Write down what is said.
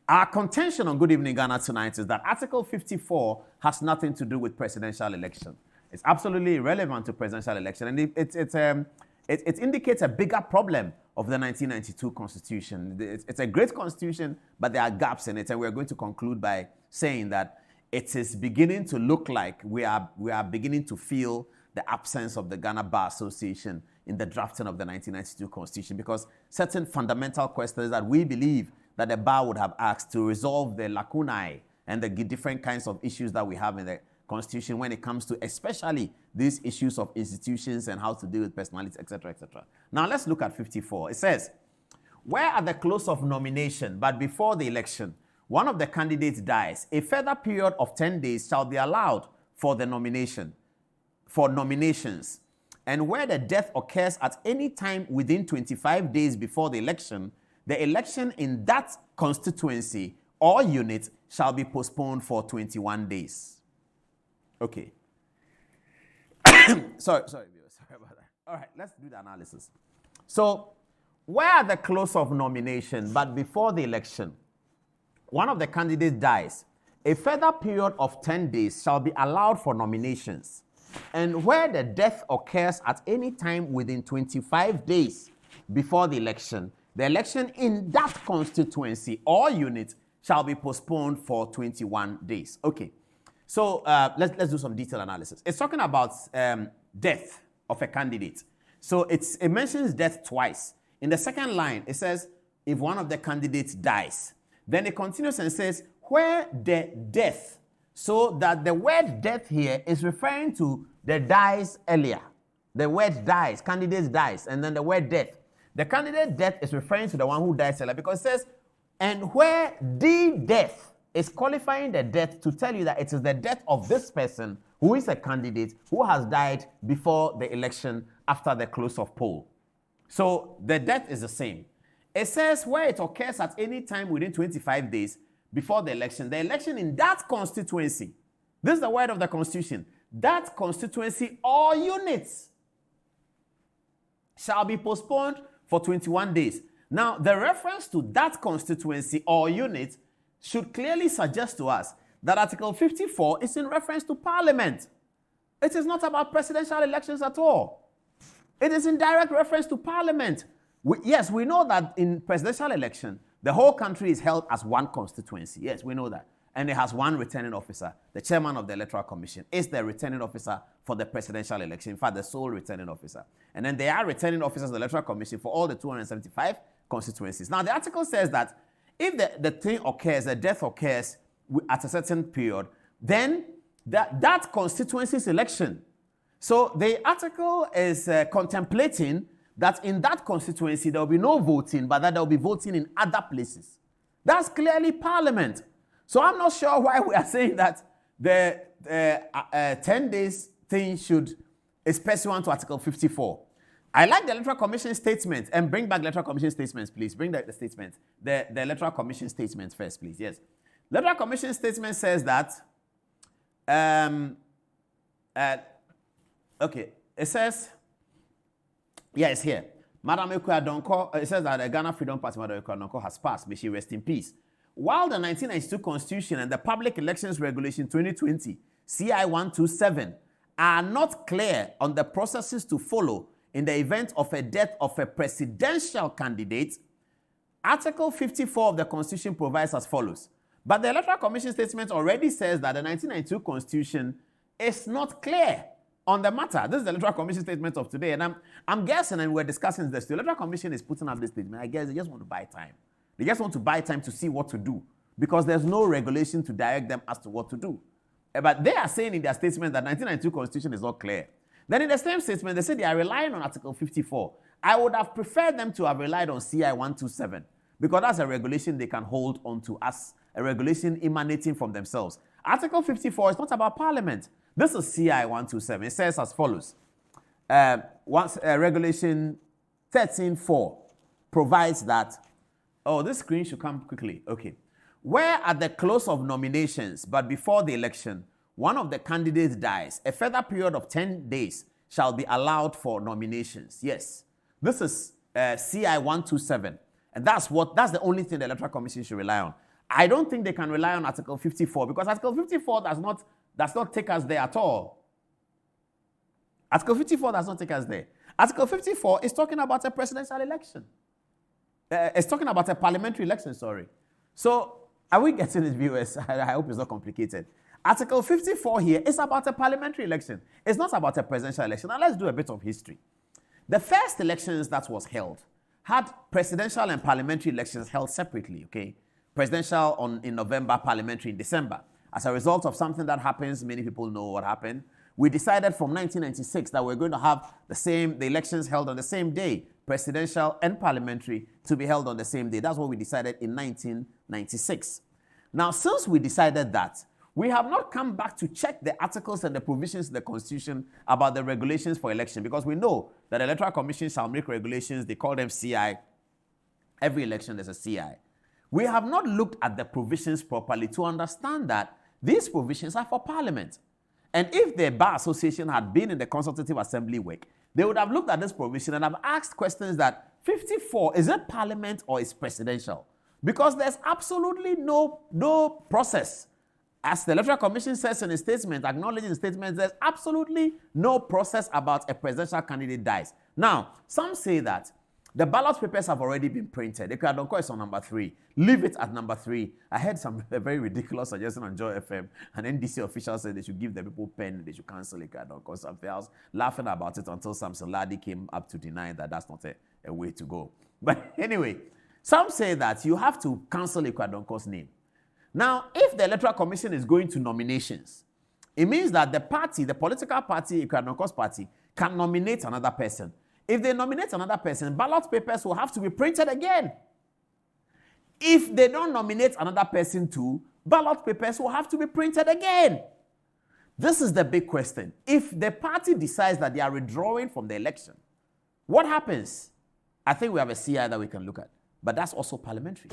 Our contention on Good Evening Ghana tonight is that Article 54 has nothing to do with presidential election. It's absolutely irrelevant to presidential election, and it indicates a bigger problem of the 1992 Constitution. It's a great Constitution, but there are gaps in it, and we're going to conclude by saying that it is beginning to look like we are beginning to feel the absence of the Ghana Bar Association in the drafting of the 1992 Constitution, because certain fundamental questions that we believe that the bar would have asked to resolve the lacunae and the different kinds of issues that we have in the Constitution when it comes to especially these issues of institutions and how to deal with personalities, etc., etc. Now let's look at 54. It says, where at the close of nomination, but before the election, one of the candidates dies, a further period of 10 days shall be allowed for nominations. And where the death occurs at any time within 25 days before the election, the election in that constituency or unit shall be postponed for 21 days. Okay. Sorry about that. All right, let's do the analysis. So, where at the close of nomination, but before the election, one of the candidates dies, a further period of 10 days shall be allowed for nominations. And where the death occurs at any time within 25 days before the election in that constituency or unit shall be postponed for 21 days. Okay, so let's do some detailed analysis. It's talking about death of a candidate. So it mentions death twice. In the second line, it says, if one of the candidates dies. Then it continues and says, where the death. So that the word death here is referring to the dies earlier. The word dies, candidate dies, and then the word death. The candidate death is referring to the one who dies earlier because it says, and where the death is qualifying the death to tell you that it is the death of this person who is a candidate who has died before the election after the close of poll. So the death is the same. It says where it occurs at any time within 25 days before the election in that constituency. This is the word of the Constitution. That constituency or units shall be postponed for 21 days. Now, the reference to that constituency or unit should clearly suggest to us that Article 54 is in reference to Parliament. It is not about presidential elections at all. It is in direct reference to Parliament. Yes, we know that in presidential election, the whole country is held as one constituency. Yes, we know that. And it has one returning officer. The chairman of the Electoral Commission is the returning officer for the presidential election. In fact, the sole returning officer. And then there are returning officers of the Electoral Commission for all the 275 constituencies. Now, the article says that if the thing occurs, the death occurs at a certain period, then that constituency's election. So the article is contemplating that in that constituency, there will be no voting, but that there will be voting in other places. That's clearly Parliament. So I'm not sure why we are saying that the 10 days thing is pursuant to Article 54. I like the Electoral Commission statement, and bring back the Electoral Commission statements, please. Bring the statement. The Electoral Commission statement first, please. Yes. The Electoral Commission statement says that, okay, it says, yeah, it's here. Madam Akua Donkor, it says that the Ghana Freedom Party, Madam Akua Donkor, has passed. May she rest in peace. While the 1992 Constitution and the Public Elections Regulation 2020, CI 127, are not clear on the processes to follow in the event of a death of a presidential candidate, Article 54 of the Constitution provides as follows. But the Electoral Commission statement already says that the 1992 Constitution is not clear on the matter. This is the Electoral Commission statement of today, and I'm guessing, and we're discussing this, the Electoral Commission is putting up this statement. I guess they just want to buy time. They just want to buy time to see what to do, because there's no regulation to direct them as to what to do. But they are saying in their statement that 1992 Constitution is not clear. Then in the same statement, they say they are relying on Article 54. I would have preferred them to have relied on CI 127, because that's a regulation they can hold onto as a regulation emanating from themselves. Article 54 is not about Parliament. This is CI 127. It says as follows. Regulation 13.4 provides that, this screen should come quickly. Okay. Where at the close of nominations, but before the election, one of the candidates dies, a further period of 10 days shall be allowed for nominations. Yes. This is CI 127. And that's the only thing the Electoral Commission should rely on. I don't think they can rely on Article 54 because Article 54 does not take us there at all. Article 54 does not take us there. Article 54 is talking about a presidential election. It's talking about a parliamentary election, sorry. So, are we getting it, viewers? I hope it's not complicated. Article 54 here is about a parliamentary election. It's not about a presidential election. Now, let's do a bit of history. The first elections that was held had presidential and parliamentary elections held separately, okay? Presidential in November, parliamentary in December. As a result of something that happens, many people know what happened. We decided from 1996 that we're going to have the elections held on the same day, presidential and parliamentary, to be held on the same day. That's what we decided in 1996. Now, since we decided that, we have not come back to check the articles and the provisions in the Constitution about the regulations for election, because we know that the Electoral Commission shall make regulations. They call them CI. Every election there's a CI. We have not looked at the provisions properly to understand that these provisions are for Parliament. And if the Bar Association had been in the Consultative Assembly work, they would have looked at this provision and have asked questions that 54, is it Parliament or is presidential? Because there's absolutely no process. As the Electoral Commission says in a statement, acknowledging statements, there's absolutely no process about a presidential candidate dies. Now, some say that the ballot papers have already been printed. Akua Donkor is on number 3. Leave it at number 3. I heard a very ridiculous suggestion on Joy FM. An NDC official said they should give the people pen, they should cancel Akua Donkor. Something else, laughing about it until Samson Ladi came up to deny that that's not a way to go. But anyway, some say that you have to cancel Akua Donkor's name. Now, if the Electoral Commission is going to nominations, it means that the political party, Akua Donkor's party, can nominate another person. If they nominate another person, ballot papers will have to be printed again. If they don't nominate another person too, ballot papers will have to be printed again. This is the big question. If the party decides that they are withdrawing from the election, what happens? I think we have a CI that we can look at, but that's also parliamentary.